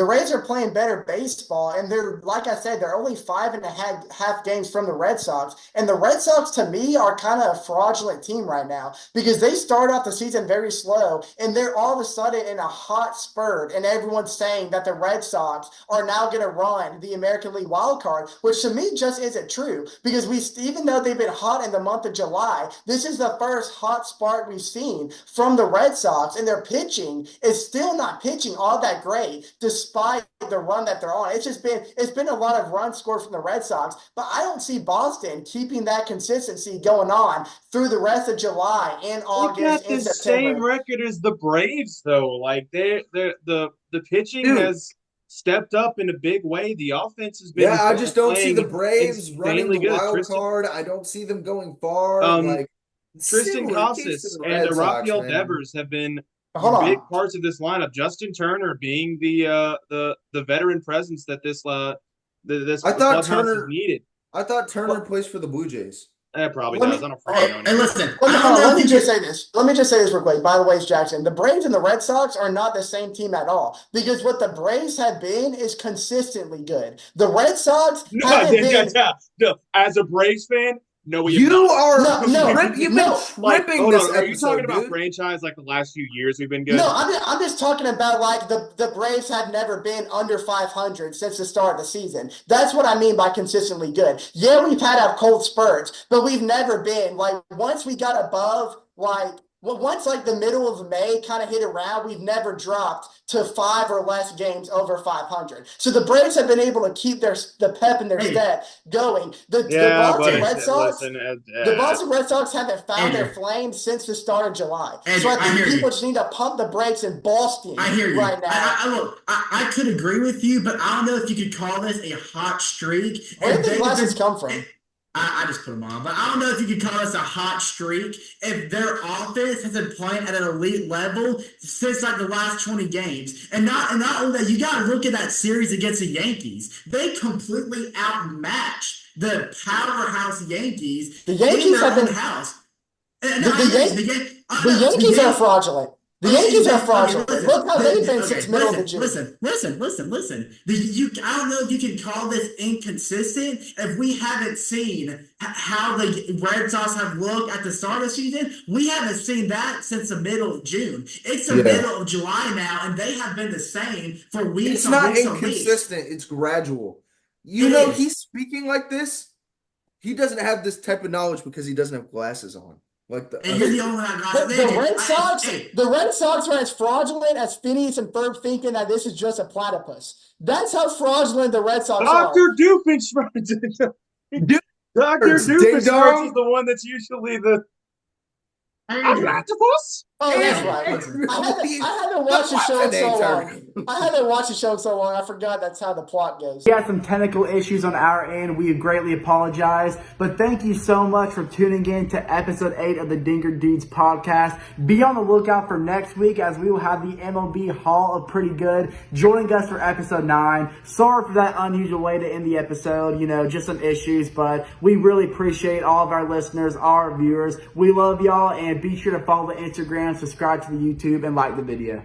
Rays are playing better baseball, and they're, like I said, they're only 5.5 games from the Red Sox. And the Red Sox, to me, are kind of a fraudulent team right now because they start off the season very slow, and they're all of a sudden in a hot spurt, and everyone's saying that the Red Sox are now going to run the American League wild card, which to me just isn't true because even though they've been hot in the month of July, this is the first hot spark we've seen from the Red Sox, and their pitching is still not pitching all that great despite the run that they're on. It's been a lot of runs scored from the Red Sox, but I don't see Boston keeping that consistency going on through the rest of July and August and the September. same record as the Braves though. Like the pitching has stepped up in a big way. The offense has been I just don't see the Braves running the good. wild card. I don't see them going far. Tristan Casas and Rafael Devers have been big parts of this lineup. Justin Turner being the veteran presence that this clubhouse has needed. I thought Turner plays for the Blue Jays. Probably does. I don't freaking know. Hey, listen. Let me just say this. Let me just say this real quick. By the way, Jackson, the Braves and the Red Sox are not the same team at all because what the Braves have been is consistently good. The Red Sox as a Braves fan, no, you've been tripping this episode. Are you talking about franchise like the last few years we've been good? No, I'm just talking about like the Braves have never been under 500 since the start of the season. That's what I mean by consistently good. Yeah, we've had our cold spurts, but we've never been like once we got above once like the middle of May kind of hit around, we've never dropped to 5 or less games over 500. So the Braves have been able to keep the pep in their step going. The Boston Red Sox haven't found their flame since the start of July. So I think people just need to pump the brakes in Boston right now. I could agree with you, but I don't know if you could call this a hot streak. Where did the glasses come from? I just put them on, but I don't know if you could call this a hot streak if their offense has been playing at an elite level since like the last 20 games. And not only that, you got to look at that series against the Yankees. They completely outmatched the powerhouse Yankees. The Yankees have been house. The Yankees are fraudulent. The Yankees are fraudulent. Look how they've been since middle of the June. Listen. I don't know if you can call this inconsistent if we haven't seen how the Red Sox have looked at the start of the season. We haven't seen that since the middle of June. It's the middle of July now, and they have been the same for weeks. It's not inconsistent. It's gradual. He's speaking like this. He doesn't have this type of knowledge because he doesn't have glasses on. And you're the only one I got. The Red Sox are as fraudulent as Phineas and Ferb thinking that this is just a platypus. That's how fraudulent the Red Sox are. Dr. Doofenshmirtz. Dr. Doofenshmirtz is the one that's usually the octopus. Oh, that's right. I haven't watched the show in so long. I haven't watched the show in so long. I forgot that's how the plot goes. We had some technical issues on our end. We greatly apologize. But thank you so much for tuning in to episode 8 of the Dinger Dudes podcast. Be on the lookout for next week as we will have the MLB Hall of Pretty Good joining us for episode 9. Sorry for that unusual way to end the episode. Just some issues. But we really appreciate all of our listeners, our viewers. We love y'all. And be sure to follow the Instagram, subscribe to the YouTube, and like the video.